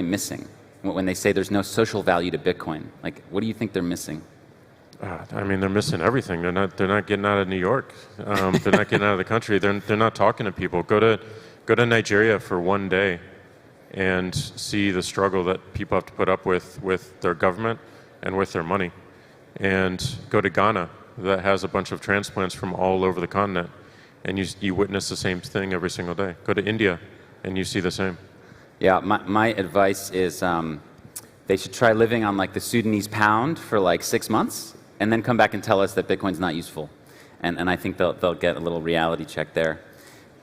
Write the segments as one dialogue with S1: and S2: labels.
S1: missing when they say there's no social value to Bitcoin? Like, what do you think they're missing?
S2: I mean, they're missing everything. They're not getting out of New York. They're not getting out of the country. They're not talking to people. Go to Nigeria for one day and see the struggle that people have to put up with their government and with their money. And go to Ghana, that has a bunch of transplants from all over the continent, and you witness the same thing every single day. Go to India, and you see the same.
S1: Yeah, my advice is they should try living on like the Sudanese pound for like 6 months, and then come back and tell us that Bitcoin's not useful. And I think they'll get a little reality check there.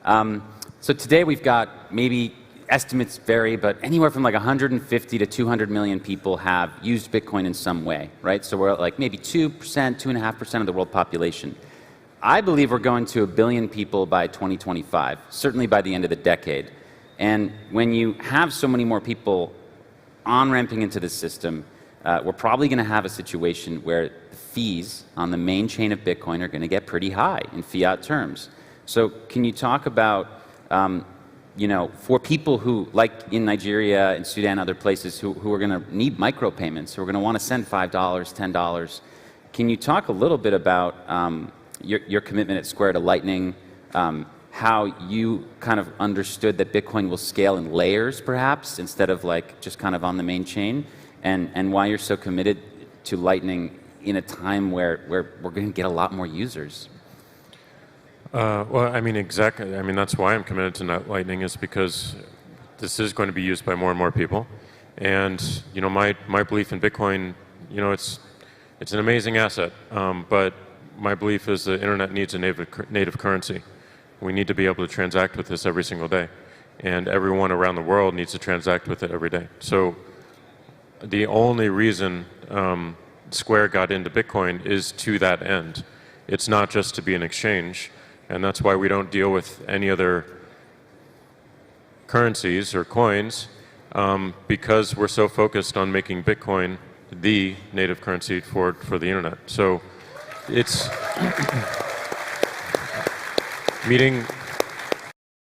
S1: So today we've got, maybe estimates vary, but anywhere from like 150 to 200 million people have used Bitcoin in some way, right? So we're at like maybe 2%, 2.5% of the world population. I believe we're going to 1 billion people by 2025, certainly by the end of the decade. And when you have so many more people on-ramping into the system, we're probably going to have a situation where the fees on the main chain of Bitcoin are going to get pretty high in fiat terms. So can you talk about, for people who, like in Nigeria and Sudan, other places, who are going to need micropayments, who are going to want to send $5, $10, can you talk a little bit about your commitment at Square to Lightning, how you kind of understood that Bitcoin will scale in layers, perhaps, instead of like just kind of on the main chain, and why you're so committed to Lightning in a time where we're going to get a lot more users?
S2: Well, I mean, exactly. I mean, that's why I'm committed to Lightning, is because this is going to be used by more and more people. And, my belief in Bitcoin, it's an amazing asset, but my belief is the internet needs a native currency. We need to be able to transact with this every single day. And everyone around the world needs to transact with it every day. So the only reason Square got into Bitcoin is to that end. It's not just to be an exchange. And that's why we don't deal with any other currencies or coins, because we're so focused on making Bitcoin the native currency for the internet. So it's meeting